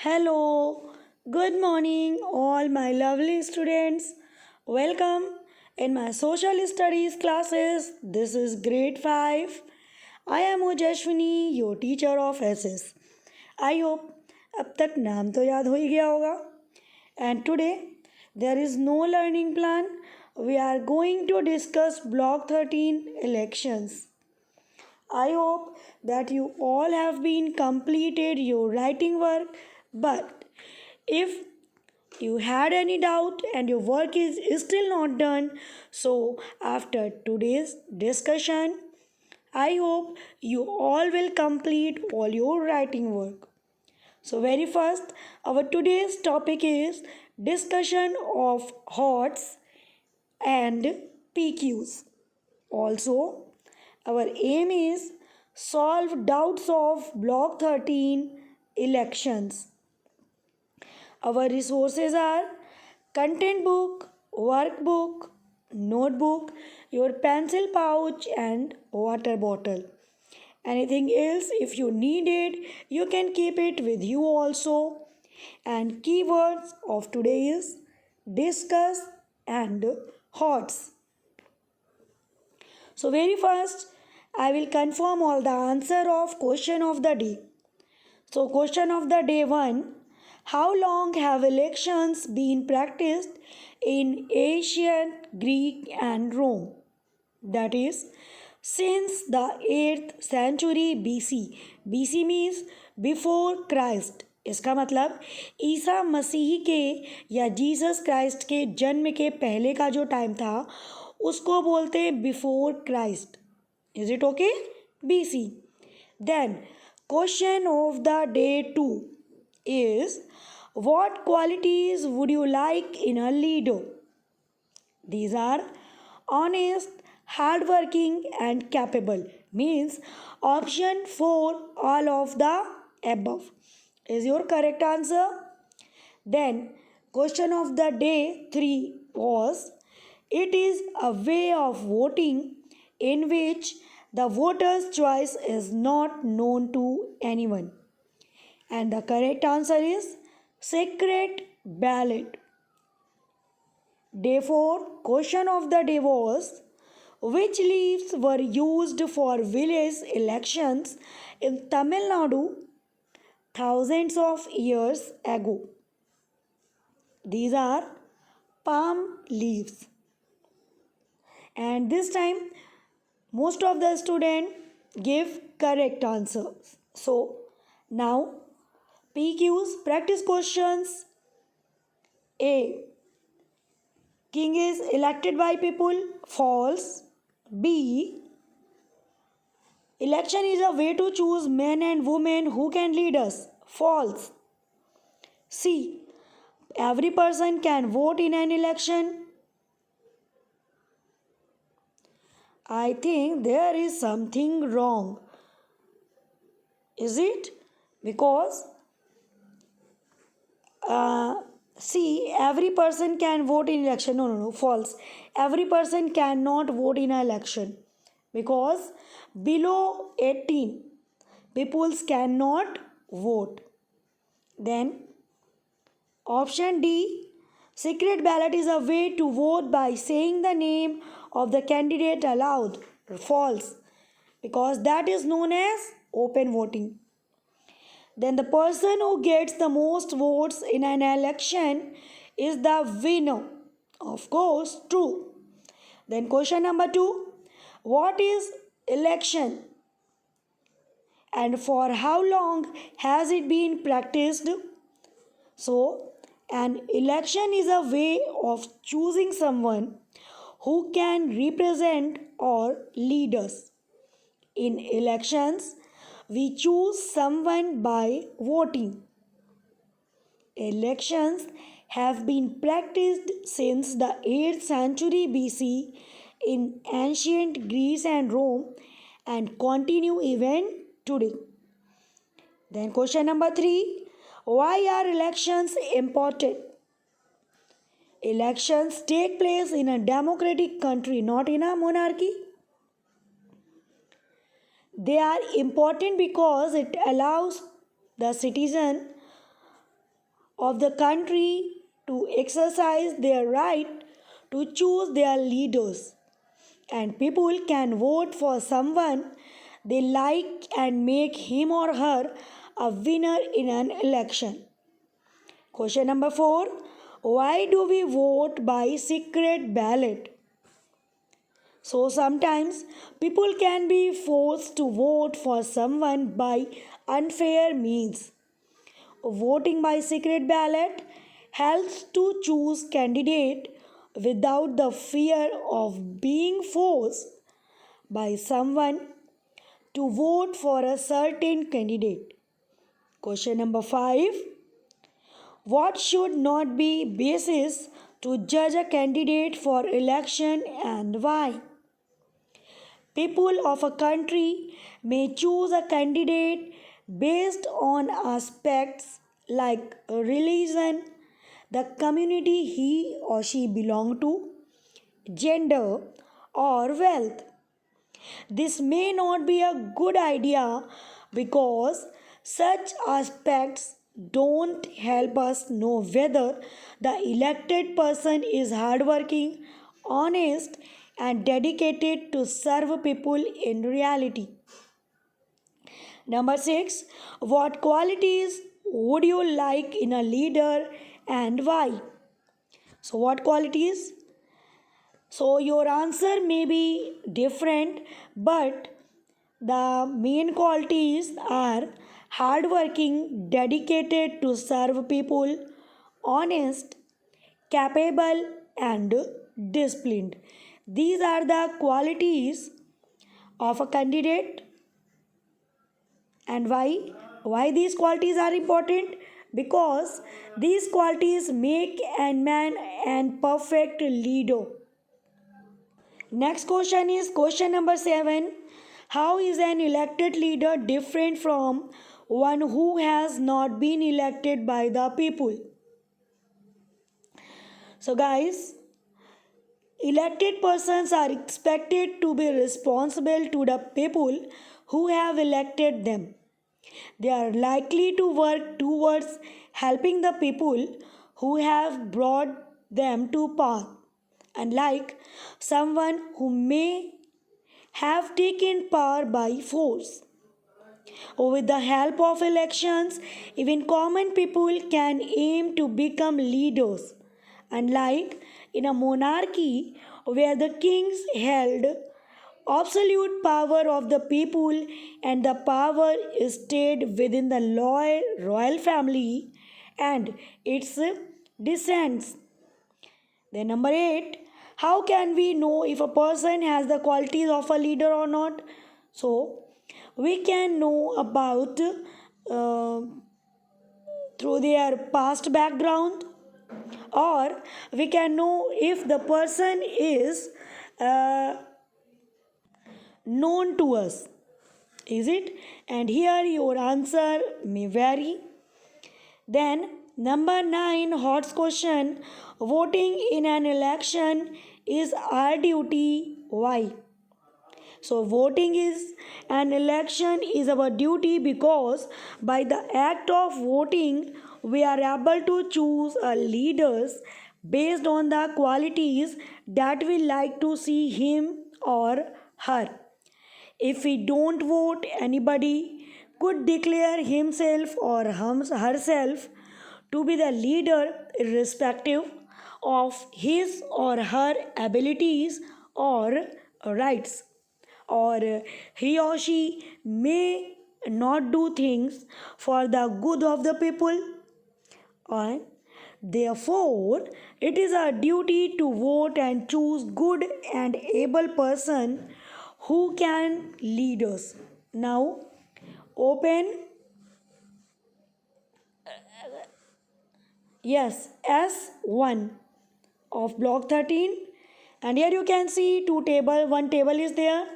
Hello, good morning, all my lovely students. Welcome in my social studies classes. This is grade 5. I am Ojashwini, your teacher of SS. I hope अब तक नाम तो याद हो ही गया होगा. And today there is no learning plan. We are going to discuss Block 13 elections. I hope that you all have been completed your writing work, but if you had any doubt and your work is still not done, so after today's discussion, I hope you all will complete all your writing work. So very first, our today's topic is discussion of HOTS and PQs. Also, our aim is solve doubts of Block 13 elections. Our resources are content book, workbook, notebook, your pencil pouch and water bottle. Anything else if you need it, you can keep it with you also. And keywords of today is discuss and HOTS. So very first, I will confirm all the answer of question of the day. So question of the day 1. How long have elections been practiced in ancient Greek and Rome? That is, since the 8th century BC. BC means before Christ. इसका मतलब ईसा मसीह के या Jesus Christ के जन्म के पहले का जो टाइम था उसको बोलते हैं before Christ. Is it okay? BC. Then question of the day 2 is what qualities would you like in a leader? These are honest, hardworking and capable. Means option 4 all of the above is your correct answer. Then question of the day 3 was it is a way of voting in which the voter's choice is not known to anyone. And the correct answer is secret ballot. Day 4 question of the day was which leaves were used for village elections in Tamil Nadu thousands of years ago? These are palm leaves. And this time most of the students give correct answers. So now PQs practice questions. A. King is elected by people. False. B. Election is a way to choose men and women who can lead us. False. C. Every person can vote in an election. I think there is something wrong. Is it? Because see, every person can vote in election. No, false. Every person cannot vote in an election because below 18 peoples cannot vote. Then option D, secret ballot is a way to vote by saying the name of the candidate aloud. False, because that is known as open voting. Then the person who gets the most votes in an election is the winner. Of course, true. Then question number 2. What is election? And for how long has it been practiced? So, an election is a way of choosing someone who can represent or lead us. In elections, we choose someone by voting. Elections have been practiced since the 8th century BC in ancient Greece and Rome and continue even today. Then question number 3. Why are elections important? Elections take place in a democratic country, not in a monarchy. They are important because it allows the citizen of the country to exercise their right to choose their leaders, and people can vote for someone they like and make him or her a winner in an election. Question number 4. Why do we vote by secret ballot? So sometimes people can be forced to vote for someone by unfair means. Voting by secret ballot helps to choose candidate without the fear of being forced by someone to vote for a certain candidate. Question number 5. What should not be basis to judge a candidate for election and why? People of a country may choose a candidate based on aspects like religion, the community he or she belongs to, gender, or wealth. This may not be a good idea because such aspects don't help us know whether the elected person is hardworking, honest, and dedicated to serve people in reality. Number 6. What qualities would you like in a leader and why? So, what qualities? So, your answer may be different, but the main qualities are hardworking, dedicated to serve people, honest, capable, and disciplined. These are the qualities of a candidate. And why these qualities are important? Because these qualities make a man and perfect leader. Next question is question number 7. How is an elected leader different from one who has not been elected by the people? So, guys, elected persons are expected to be responsible to the people who have elected them. They are likely to work towards helping the people who have brought them to power, unlike someone who may have taken power by force. With the help of elections, even common people can aim to become leaders. Unlike in a monarchy where the kings held absolute power of the people and the power stayed within the royal family and its descendants. Then, number 8, how can we know if a person has the qualities of a leader or not? So, we can know about through their past background, or we can know if the person is uh, known to us. Is it? And here your answer may vary. Then, number 9, hot question. Voting in an election is our duty. Why? So, voting is an election is our duty because by the act of voting, we are able to choose a leaders based on the qualities that we like to see him or her. If we don't vote, anybody could declare himself or herself to be the leader irrespective of his or her abilities or rights. Or he or she may not do things for the good of the people. And therefore, it is our duty to vote and choose good and able person who can lead us. Now, open yes S1 of block 13, and here you can see one table is there.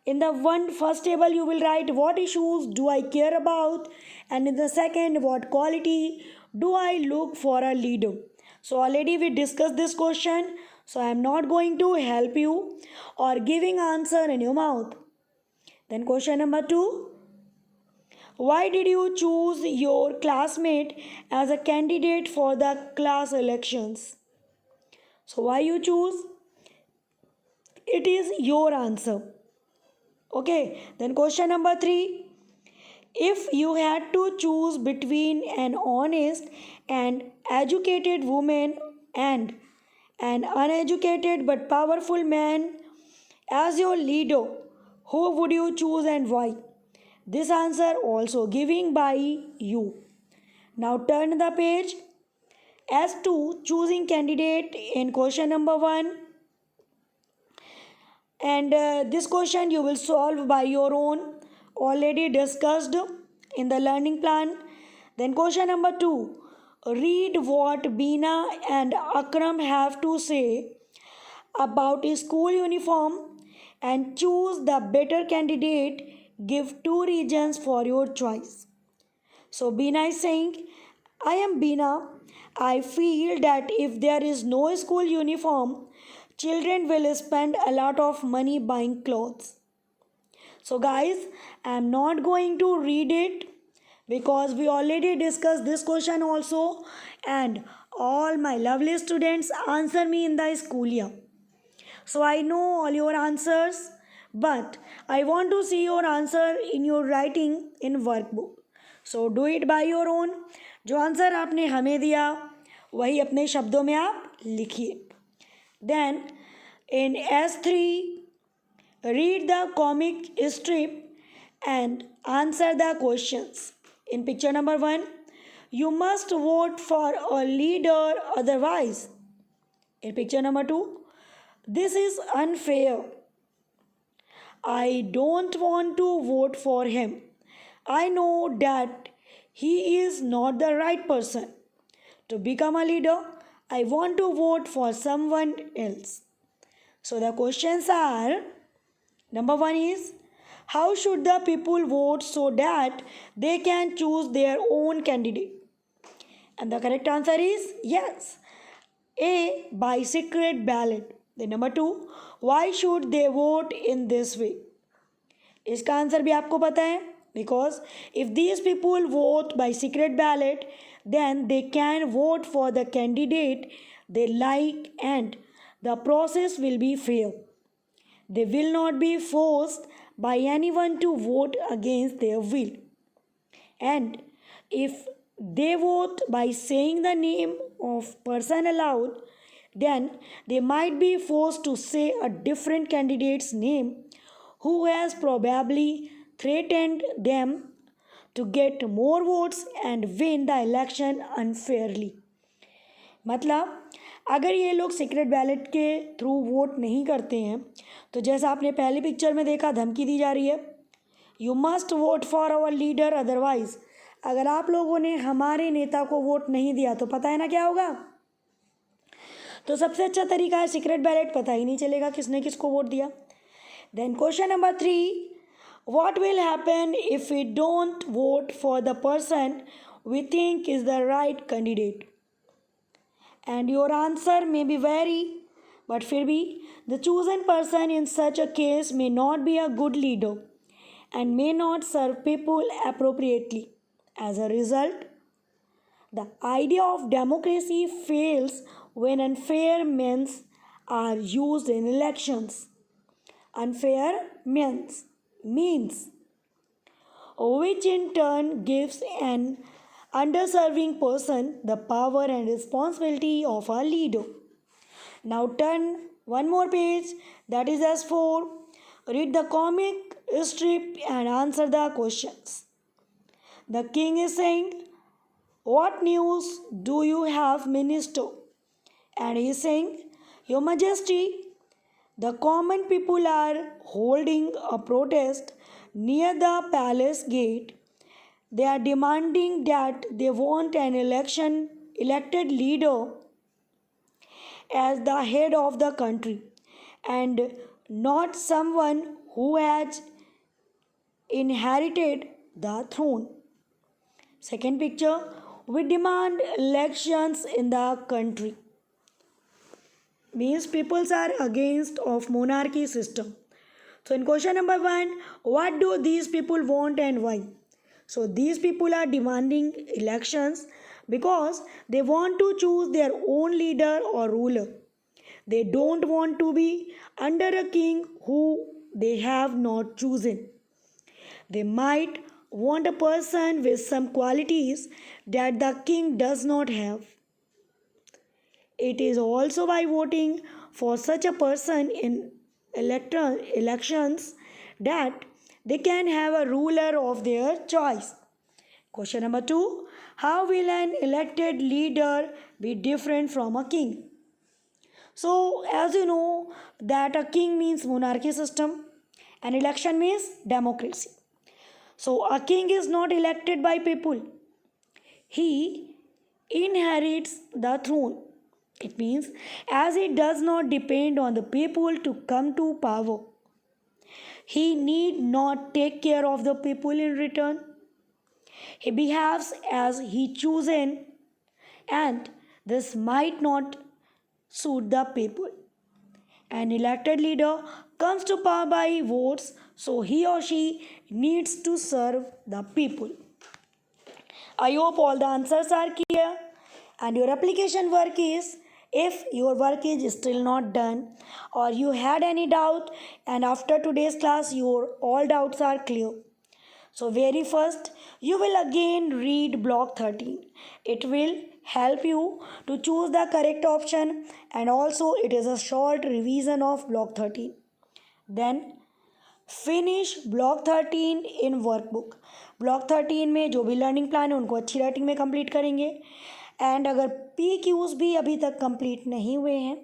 In the first table you will write what issues do I care about, and in the second what quality do I look for a leader. So already we discussed this question, so I am not going to help you or giving answer in your mouth. Then question number 2, why did you choose your classmate as a candidate for the class elections? So why you choose? It is your answer. Okay, then question number 3. If you had to choose between an honest and educated woman and an uneducated but powerful man as your leader, who would you choose and why? This answer also giving by you. Now turn the page. As to choosing candidate in question number 1, and this question you will solve by your own, already discussed in the learning plan. Then question number 2, read what Beena and Akram have to say about a school uniform and choose the better candidate. Give 2 reasons for your choice. So Beena is saying, I am Beena. I feel that if there is no school uniform, children will spend a lot of money buying clothes. So, guys, I am not going to read it because we already discussed this question also, and all my lovely students answer me in the school year. So, I know all your answers, but I want to see your answer in your writing in workbook. So do it by your own. जो answer आपने हमें दिया वही अपने शब्दों में आप लिखिए. Then in S3 read the comic strip and answer the questions. In picture number 1, you must vote for a leader otherwise. In picture number 2, this is unfair. I don't want to vote for him. I know that he is not the right person to become a leader. I want to vote for someone else. So the questions are, number 1 is, how should the people vote so that they can choose their own candidate? And the correct answer is yes. A, by secret ballot. Then number 2, why should they vote in this way? इसका answer भी आपको पता है, because if these people vote by secret ballot, then they can vote for the candidate they like and the process will be fair. They will not be forced by anyone to vote against their will. And if they vote by saying the name of person aloud, then they might be forced to say a different candidate's name who has probably threatened them to get more votes and win the election unfairly. मतलब अगर ये लोग secret ballot के through vote नहीं करते हैं तो जैसा आपने पहले पिक्चर में देखा, धमकी दी जा रही है, you must vote for our leader otherwise. अगर आप लोगों ने हमारे नेता को वोट नहीं दिया तो पता है ना क्या होगा. तो सबसे अच्छा तरीका है सीक्रेट बैलेट, पता ही नहीं चलेगा किसने किसको वोट दिया. Then question number 3, what will happen if we don't vote for the person we think is the right candidate? And your answer may be vary, but फिर भी the chosen person in such a case may not be a good leader and may not serve people appropriately. As a result, the idea of democracy fails when unfair means are used in elections. Unfair means which in turn gives an underserving person the power and responsibility of a leader. Now turn one more page, that is S4. Read the comic strip and answer the questions. The king is saying, what news do you have, minister? And he is saying, Your Majesty, the common people are holding a protest near the palace gate. They are demanding that they want an elected leader as the head of the country and not someone who has inherited the throne. Second picture, we demand elections in the country. Means peoples are against of monarchy system. So in question number 1, what do these people want and why? So these people are demanding elections because they want to choose their own leader or ruler. They don't want to be under a king who they have not chosen. They might want a person with some qualities that the king does not have. It is also by voting for such a person in elections that they can have a ruler of their choice. Question number 2. How will an elected leader be different from a king? So, as you know, that a king means monarchy system and election means democracy. So, a king is not elected by people, he inherits the throne. It means as it does not depend on the people to come to power, he need not take care of the people in return. He behaves as he chosen, and this might not suit the people. An elected leader comes to power by votes, so he or she needs to serve the people. I hope all the answers are clear. And your application work is, if your work is still not done or you had any doubt and after today's class your all doubts are clear. So very first you will again read block 13. It will help you to choose the correct option and also it is a short revision of block 13. Then finish block 13 in workbook. Block 13 में जो भी learning plan है उनको अच्छी writing में complete करेंगे. And अगर P queues भी अभी तक कंप्लीट नहीं हुए हैं,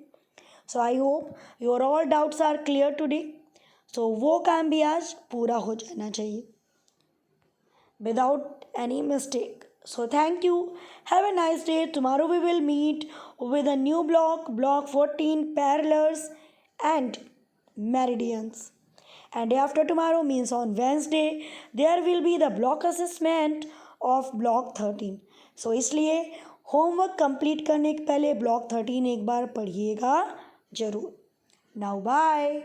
so I hope your all doubts are clear today. सो वो काम भी आज पूरा हो जाना चाहिए without any mistake. So thank you. Have a nice day. Tomorrow we will meet with a new block, block 14, parallels and meridians. And day after tomorrow means on Wednesday, there will be the block assessment of block 13. So इसलिए homework complete करने के पहले block 13 एक बार पढ़िएगा जरूर. Now bye.